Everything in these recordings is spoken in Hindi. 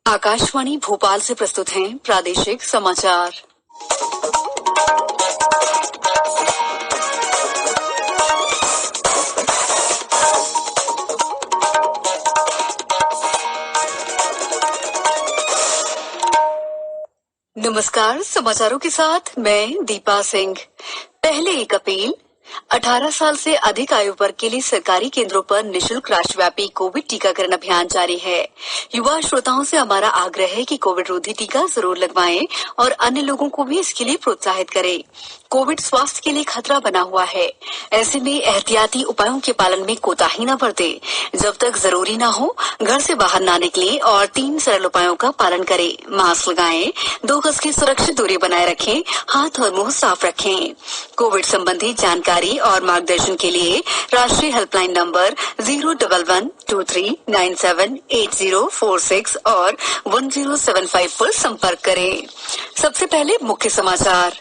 आकाशवाणी भोपाल से प्रस्तुत हैं प्रादेशिक समाचार। नमस्कार, समाचारों के साथ मैं दीपा सिंह। पहले एक अपील। 18 साल से अधिक आयु वर्ग के लिए सरकारी केंद्रों पर निशुल्क राष्ट्रव्यापी कोविड टीकाकरण अभियान जारी है। युवा श्रोताओं से हमारा आग्रह है कि कोविड रोधी टीका जरूर लगवाएं और अन्य लोगों को भी इसके लिए प्रोत्साहित करें। कोविड स्वास्थ्य के लिए खतरा बना हुआ है, ऐसे में एहतियाती उपायों के पालन में कोताही न बरतें। जब तक जरूरी न हो घर से बाहर न निकलें और 3 सरल उपायों का पालन करें। मास्क लगाएं, 2 गज की सुरक्षित दूरी बनाए रखें, हाथ और मुंह साफ रखें। कोविड संबंधी जानकारी और मार्गदर्शन के लिए राष्ट्रीय हेल्पलाइन नंबर 01123978046 और 1075 पर संपर्क करें। सबसे पहले मुख्य समाचार।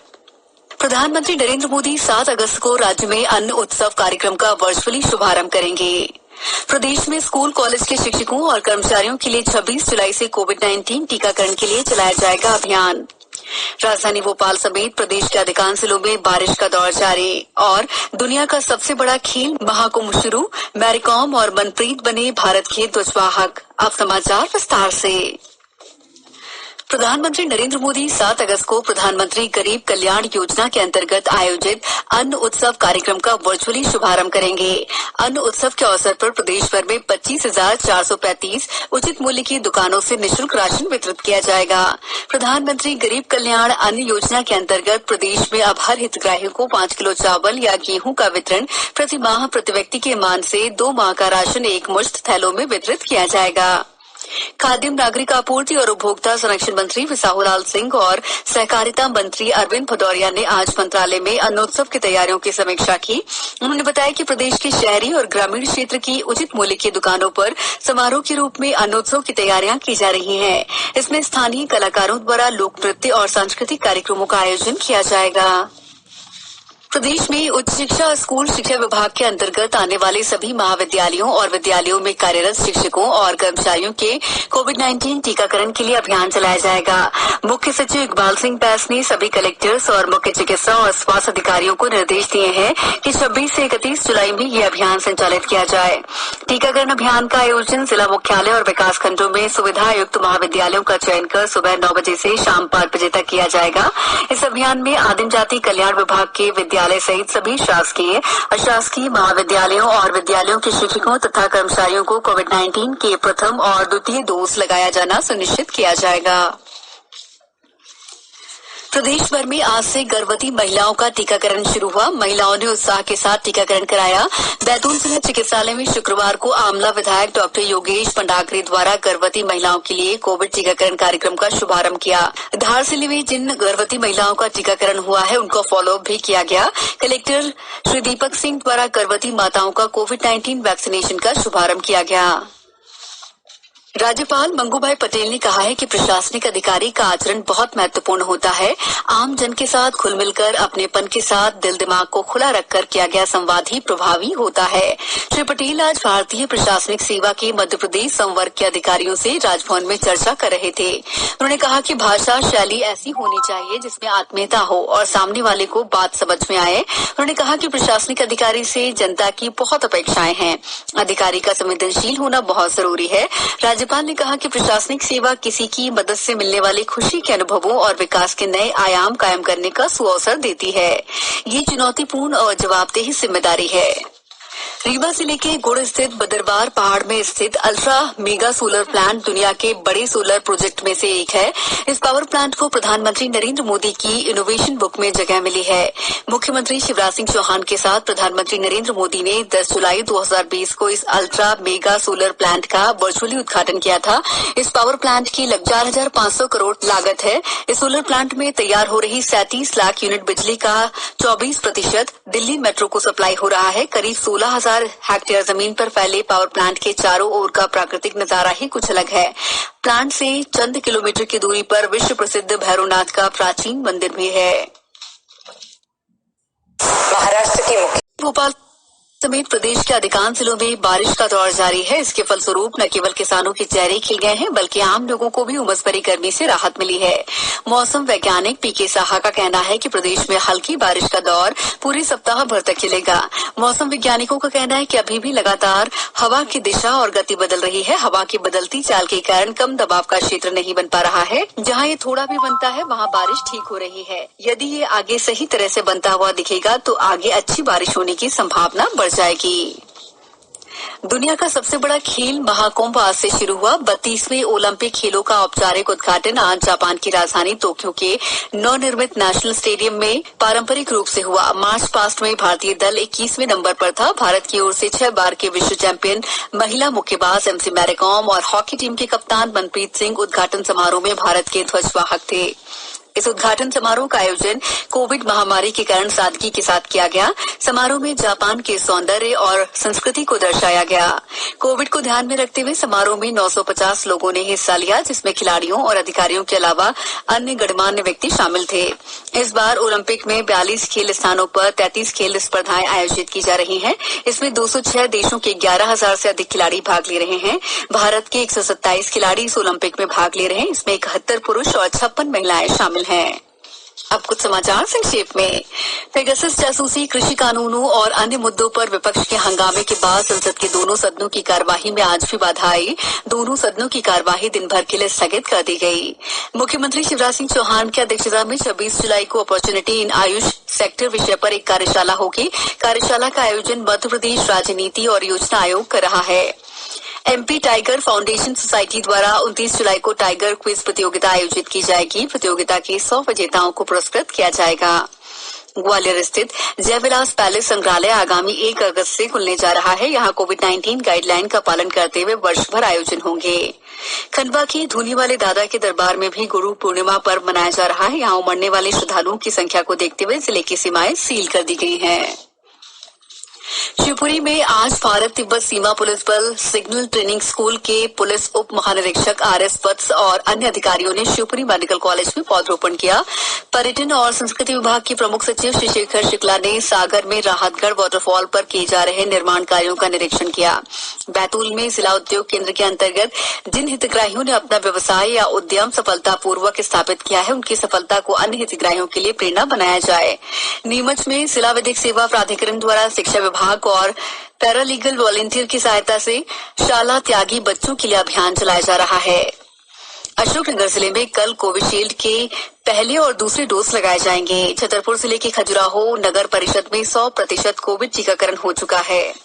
प्रधानमंत्री नरेंद्र मोदी 7 अगस्त को राज्य में अन्न उत्सव कार्यक्रम का वर्चुअली शुभारंभ करेंगे। प्रदेश में स्कूल कॉलेज के शिक्षकों और कर्मचारियों के लिए 26 जुलाई से कोविड-19 टीकाकरण के लिए चलाया जाएगा अभियान। राजधानी भोपाल समेत प्रदेश के अधिकांश जिलों में बारिश का दौर जारी और दुनिया का सबसे बड़ा खेल महाकुंभ शुरू। मैरीकॉम और मनप्रीत बने भारत के ध्वजवाहक। अब समाचार विस्तार से। प्रधानमंत्री नरेंद्र मोदी 7 अगस्त को प्रधानमंत्री गरीब कल्याण योजना के अंतर्गत आयोजित अन्न उत्सव कार्यक्रम का वर्चुअली शुभारंभ करेंगे। अन्न उत्सव के अवसर पर प्रदेश भर में 25,435 उचित मूल्य की दुकानों से निःशुल्क राशन वितरित किया जाएगा। प्रधानमंत्री गरीब कल्याण अन्न योजना के अंतर्गत प्रदेश में अब हर हितग्राही को 5 किलो चावल या गेहूं का वितरण प्रति माह प्रति व्यक्ति के मान से 2 माह का राशन एक मुश्त थैलों में वितरित किया जाएगा। खाद्य नागरिक आपूर्ति और उपभोक्ता संरक्षण मंत्री विसाहुलाल सिंह और सहकारिता मंत्री अरविंद भदौरिया ने आज मंत्रालय में अन्नोत्सव की तैयारियों की समीक्षा की। उन्होंने बताया कि प्रदेश के शहरी और ग्रामीण क्षेत्र की उचित मूल्य की दुकानों पर समारोह के रूप में अन्नोत्सव की तैयारियां की जा रही हैं। इसमें स्थानीय कलाकारों द्वारा लोक नृत्य और सांस्कृतिक कार्यक्रमों का आयोजन किया जाएगा। प्रदेश में उच्च शिक्षा और स्कूल शिक्षा विभाग के अंतर्गत आने वाले सभी महाविद्यालयों और विद्यालयों में कार्यरत शिक्षकों और कर्मचारियों के कोविड-19 टीकाकरण के लिए अभियान चलाया जाएगा। मुख्य सचिव इकबाल सिंह बैस ने सभी कलेक्टर्स और मुख्य चिकित्सा और स्वास्थ्य अधिकारियों को निर्देश दिए हैं कि 26 से 31 जुलाई में ये अभियान संचालित किया जाए। टीकाकरण अभियान का आयोजन जिला मुख्यालय और विकास खंडों में सुविधायुक्त महाविद्यालयों का चयन कर सुबह 9 बजे से शाम 5 बजे तक किया जाएगा। इस अभियान में आदिम जाति कल्याण विभाग के विद्यालय सहित सभी शासकीय, अशासकीय महाविद्यालयों और विद्यालयों के शिक्षकों तथा कर्मचारियों को कोविड-19 के प्रथम और द्वितीय डोज लगाया जाना सुनिश्चित किया जाएगा। प्रदेश भर में आज से गर्भवती महिलाओं का टीकाकरण शुरू हुआ। महिलाओं ने उत्साह के साथ टीकाकरण कराया। बैतूल जिला चिकित्सालय में शुक्रवार को आमला विधायक डॉक्टर योगेश पंडागरे द्वारा गर्भवती महिलाओं के लिए कोविड टीकाकरण कार्यक्रम का शुभारंभ किया। धार जिले में जिन गर्भवती महिलाओं का टीकाकरण हुआ है उनका फॉलोअप भी किया गया। कलेक्टर श्री दीपक सिंह द्वारा गर्भवती माताओं का कोविड-19 वैक्सीनेशन का शुभारंभ किया गया। राज्यपाल मंगूभाई पटेल ने कहा है कि प्रशासनिक अधिकारी का आचरण बहुत महत्वपूर्ण होता है। आम जन के साथ घुल मिलकर अपनेपन के साथ दिल दिमाग को खुला रखकर किया गया संवाद ही प्रभावी होता है। श्री पटेल आज भारतीय प्रशासनिक सेवा के मध्य प्रदेश संवर्ग के अधिकारियों से राजभवन में चर्चा कर रहे थे। उन्होंने कहा कि भाषा शैली ऐसी होनी चाहिए जिसमें आत्मीयता हो और सामने वाले को बात समझ में आए। उन्होंने कहा कि प्रशासनिक अधिकारी से जनता की बहुत अपेक्षाएं हैं। अधिकारी का संवेदनशील होना बहुत जरूरी है। राज्यपाल ने कहा कि प्रशासनिक सेवा किसी की मदद से मिलने वाली खुशी के अनुभवों और विकास के नए आयाम कायम करने का सुअवसर देती है। ये चुनौतीपूर्ण और जवाबदेही जिम्मेदारी है। रीवा जिले के गुड़ स्थित बदरवार पहाड़ में स्थित अल्ट्रा मेगा सोलर प्लांट दुनिया के बड़े सोलर प्रोजेक्ट में से एक है। इस पावर प्लांट को प्रधानमंत्री नरेंद्र मोदी की इनोवेशन बुक में जगह मिली है। मुख्यमंत्री शिवराज सिंह चौहान के साथ प्रधानमंत्री नरेंद्र मोदी ने 10 जुलाई 2020 को इस अल्ट्रा मेगा सोलर प्लांट का वर्चुअली उद्घाटन किया था। इस पावर प्लांट की 4,500 करोड़ लागत है। इस सोलर प्लांट में तैयार हो रही 37 लाख यूनिट बिजली का 24% दिल्ली मेट्रो को सप्लाई हो रहा है। करीब 16,000 हेक्टेयर जमीन पर फैले पावर प्लांट के चारों ओर का प्राकृतिक नजारा ही कुछ अलग है। प्लांट से चंद किलोमीटर की दूरी पर विश्व प्रसिद्ध भैरवनाथ का प्राचीन मंदिर भी है। महाराष्ट्र की भोपाल समेत प्रदेश के अधिकांश जिलों में बारिश का दौर जारी है। इसके फलस्वरूप न केवल किसानों के चेहरे खिल गए हैं, बल्कि आम लोगों को भी उमस भरी गर्मी से राहत मिली है। मौसम वैज्ञानिक पीके साहा का कहना है कि प्रदेश में हल्की बारिश का दौर पूरे सप्ताह भर तक चलेगा। मौसम वैज्ञानिकों का कहना है कि अभी भी लगातार हवा की दिशा और गति बदल रही है। हवा की बदलती चाल के कारण कम दबाव का क्षेत्र नहीं बन पा रहा है। जहाँ ये थोड़ा भी बनता है वहाँ बारिश ठीक हो रही है। यदि ये आगे सही तरह से बनता हुआ दिखेगा तो आगे अच्छी बारिश होने की संभावना बढ़ जाएगी। दुनिया का सबसे बड़ा खेल महाकुंभ आज से शुरू हुआ। 32वें ओलंपिक खेलों का औपचारिक उद्घाटन आज जापान की राजधानी टोक्यो के नवनिर्मित नेशनल स्टेडियम में पारंपरिक रूप से हुआ। मार्च पास्ट में भारतीय दल 21वें नंबर पर था। भारत की ओर से 6 बार के विश्व चैंपियन महिला मुक्केबाज एमसी मैरीकॉम और हॉकी टीम के कप्तान मनप्रीत सिंह उद्घाटन समारोह में भारत के ध्वजवाहक थे। इस उद्घाटन समारोह का आयोजन कोविड महामारी के कारण सादगी के साथ किया गया। समारोह में जापान के सौंदर्य और संस्कृति को दर्शाया गया। कोविड को ध्यान में रखते हुए समारोह में 950 लोगों ने हिस्सा लिया, जिसमें खिलाड़ियों और अधिकारियों के अलावा अन्य गणमान्य व्यक्ति शामिल थे। इस बार ओलंपिक में 42 खेल स्थानों पर 33 खेल स्पर्धाएं आयोजित की जा रही हैं। इसमें 206 देशों के 11,000 से अधिक खिलाड़ी भाग ले रहे हैं। भारत के 127 खिलाड़ी इस ओलंपिक में भाग ले रहे हैं। इसमें 71 पुरुष और 56 महिलाएं शामिल हैं। अब कुछ समाचार संक्षेप में। पेगासस जासूसी, कृषि कानूनों और अन्य मुद्दों पर विपक्ष के हंगामे के बाद संसद के दोनों सदनों की कार्यवाही में आज भी बाधा आई। दोनों सदनों की कार्यवाही दिन भर के लिए स्थगित कर दी गई। मुख्यमंत्री शिवराज सिंह चौहान की अध्यक्षता में 26 जुलाई को अपॉर्चुनिटी इन आयुष सेक्टर विषय पर एक कार्यशाला होगी। कार्यशाला का आयोजन मध्य प्रदेश राजनीति और योजना आयोग कर रहा है। एमपी टाइगर फाउंडेशन सोसाइटी द्वारा 29 जुलाई को टाइगर क्विज प्रतियोगिता आयोजित की जाएगी। प्रतियोगिता के 100 विजेताओं को पुरस्कृत किया जाएगा। ग्वालियर स्थित जयविलास पैलेस संग्रहालय आगामी 1 अगस्त से खुलने जा रहा है। यहाँ कोविड-19 गाइडलाइन का पालन करते हुए वर्ष भर आयोजन होंगे। खंडवा के धूनी वाले दादा के दरबार में भी गुरु पूर्णिमा पर्व मनाया जा रहा है। यहाँ उमड़ने वाले श्रद्धालुओं की संख्या को देखते हुए जिले की सीमाएं सील कर दी गई हैं। शिवपुरी में आज भारत तिब्बत सीमा पुलिस बल सिग्नल ट्रेनिंग स्कूल के पुलिस उप महानिरीक्षक आरएस वत्स और अन्य अधिकारियों ने शिवपुरी मेडिकल कॉलेज में पौधरोपण किया। पर्यटन और संस्कृति विभाग के प्रमुख सचिव श्री शेखर शुक्ला ने सागर में राहतगढ़ वाटरफॉल पर किए जा रहे निर्माण कार्यों का निरीक्षण किया। बैतूल में जिला उद्योग केंद्र के अंतर्गत जिन हितग्राहियों ने अपना व्यवसाय या उद्यम सफलतापूर्वक स्थापित किया है, उनकी सफलता को अन्य हितग्राहियों के लिए प्रेरणा बनाया जाए। नीमच में जिला विधिक सेवा प्राधिकरण द्वारा शिक्षा विभाग और पैरालीगल वॉलंटियर की सहायता से शाला त्यागी बच्चों के लिए अभियान चलाया जा रहा है। अशोकनगर जिले में कल कोविशील्ड के पहले और दूसरे डोज लगाए जाएंगे। छतरपुर जिले के खजुराहो नगर परिषद में 100% कोविड टीकाकरण हो चुका है।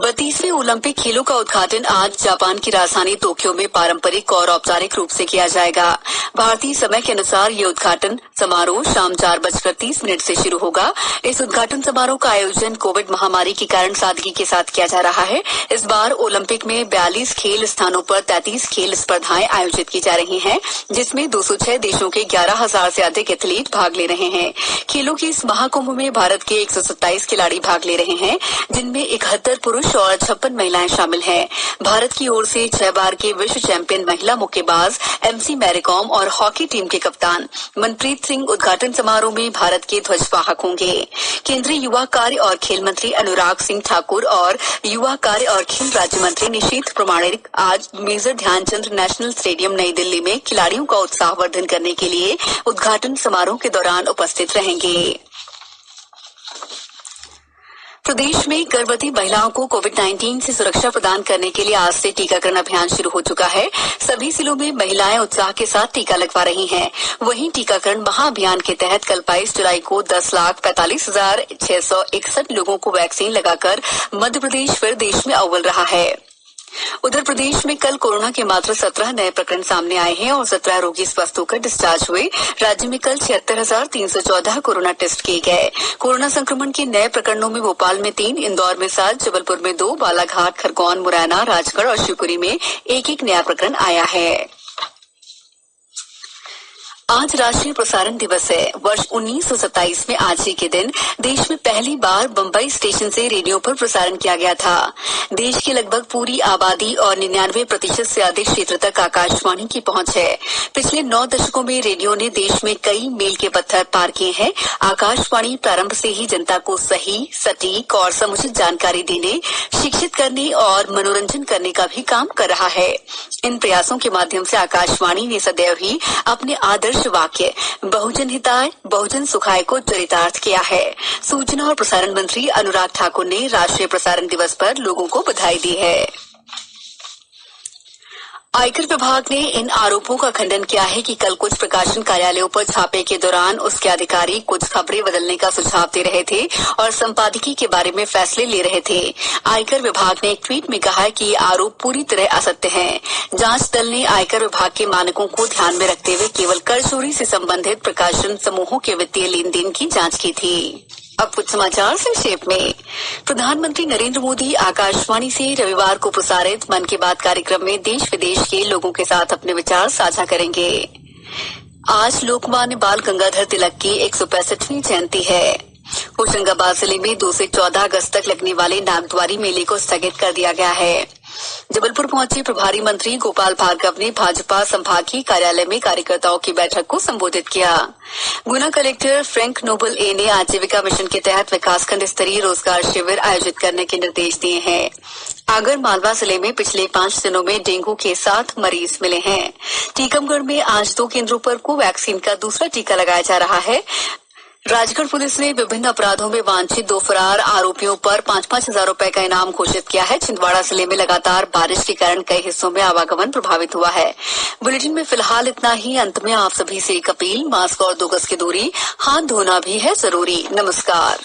32वें ओलंपिक खेलों का उद्घाटन आज जापान की राजधानी टोक्यो में पारंपरिक और औपचारिक रूप से किया जाएगा। भारतीय समय के अनुसार ये उद्घाटन समारोह शाम 4:30 से शुरू होगा। इस उद्घाटन समारोह का आयोजन कोविड महामारी के कारण सादगी के साथ किया जा रहा है। इस बार ओलंपिक में 42 खेल स्थानों पर 33 खेल स्पर्धाएं आयोजित की जा रही हैं, जिसमें 206 देशों के 11,000 से अधिक एथलीट भाग ले रहे हैं। खेलों के इस महाकुंभ में भारत के 127 खिलाड़ी भाग ले रहे हैं, जिनमें 71 पुरुष और 56 महिलाएं शामिल हैं। भारत की ओर से 6 बार के विश्व चैंपियन महिला मुक्केबाज एमसी मैरीकॉम और हॉकी टीम के कप्तान मनप्रीत सिंह उद्घाटन समारोह में भारत के ध्वजवाहक होंगे। केंद्रीय युवा कार्य और खेल मंत्री अनुराग सिंह ठाकुर और युवा कार्य और खेल राज्य मंत्री निशीथ प्रमाणिक आज मेजर ध्यानचंद नेशनल स्टेडियम नई दिल्ली में खिलाड़ियों का उत्साहवर्धन करने के लिए उद्घाटन समारोह के दौरान उपस्थित रहेंगे। प्रदेश में गर्भवती महिलाओं को कोविड-19 से सुरक्षा प्रदान करने के लिए आज से टीकाकरण अभियान शुरू हो चुका है। सभी जिलों में महिलाएं उत्साह के साथ टीका लगवा रही हैं। वहीं टीकाकरण महाअभियान के तहत कल 22 जुलाई को 10,45,661 लोगों को वैक्सीन लगाकर मध्य प्रदेश फिर देश में अव्वल रहा है। उधर प्रदेश में कल कोरोना के मात्र 17 नए प्रकरण सामने आए हैं और 17 रोगी स्वस्थ होकर डिस्चार्ज हुए। राज्य में कल 76,314 कोरोना टेस्ट किए गए। कोरोना संक्रमण के नए प्रकरणों में भोपाल में 3, इंदौर में 7, जबलपुर में 2, बालाघाट, खरगोन, मुरैना, राजगढ़ और शिवपुरी में एक-एक नया प्रकरण आया है। आज राष्ट्रीय प्रसारण दिवस है। वर्ष 1927 में आज ही के दिन देश में पहली बार बम्बई स्टेशन से रेडियो पर प्रसारण किया गया था। देश की लगभग पूरी आबादी और 99% से अधिक क्षेत्र तक आकाशवाणी की पहुंच है। पिछले 9 दशकों में रेडियो ने देश में कई मील के पत्थर पार किए हैं। आकाशवाणी प्रारंभ से ही जनता को सही, सटीक और समुचित जानकारी देने, शिक्षित करने और मनोरंजन करने का भी काम कर रहा है। इन प्रयासों के माध्यम से आकाशवाणी ने सदैव ही अपने आदर्श वाक्य बहुजन हिताय बहुजन सुखाय को चरितार्थ किया है। सूचना और प्रसारण मंत्री अनुराग ठाकुर ने राष्ट्रीय प्रसारण दिवस पर लोगों को बधाई दी है। आयकर विभाग ने इन आरोपों का खंडन किया है कि कल कुछ प्रकाशन कार्यालयों पर छापे के दौरान उसके अधिकारी कुछ खबरें बदलने का सुझाव दे रहे थे और संपादकीय के बारे में फैसले ले रहे थे। आयकर विभाग ने एक ट्वीट में कहा कि ये आरोप पूरी तरह असत्य हैं। जांच दल ने आयकर विभाग के मानकों को ध्यान में रखते हुए केवल कर चोरी से संबंधित प्रकाशन समूहों के वित्तीय लेन देन की जांच की थी। अब कुछ समाचार संक्षेप में। प्रधानमंत्री नरेंद्र मोदी आकाशवाणी से रविवार को प्रसारित मन की बात कार्यक्रम में देश विदेश के लोगों के साथ अपने विचार साझा करेंगे। आज लोकमान्य बाल गंगाधर तिलक की 165वीं जयंती है। होशंगाबाद जिले में 2 से 14 अगस्त तक लगने वाले नागद्वारी मेले को स्थगित कर दिया गया है। जबलपुर पहुंचे प्रभारी मंत्री गोपाल भार्गव ने भाजपा संभागीय कार्यालय में कार्यकर्ताओं की बैठक को संबोधित किया। गुना कलेक्टर फ्रैंक नोबल ए ने आजीविका मिशन के तहत विकासखंड स्तरीय रोजगार शिविर आयोजित करने के निर्देश दिए हैं। आगर मालवा जिले में पिछले 5 दिनों में डेंगू के 7 मरीज मिले हैं। टीकमगढ़ में आज 2 केंद्रों पर कोवैक्सीन का दूसरा टीका लगाया जा रहा है। राजगढ़ पुलिस ने विभिन्न अपराधों में वांछित 2 फरार आरोपियों पर 5-5 हजार रुपए का इनाम घोषित किया है। छिंदवाड़ा जिले में लगातार बारिश के कारण कई हिस्सों में आवागमन प्रभावित हुआ है। बुलेटिन में फिलहाल इतना ही। अंत में आप सभी से एक अपील, मास्क और 2 गज की दूरी, हाथ धोना भी है जरूरी। नमस्कार।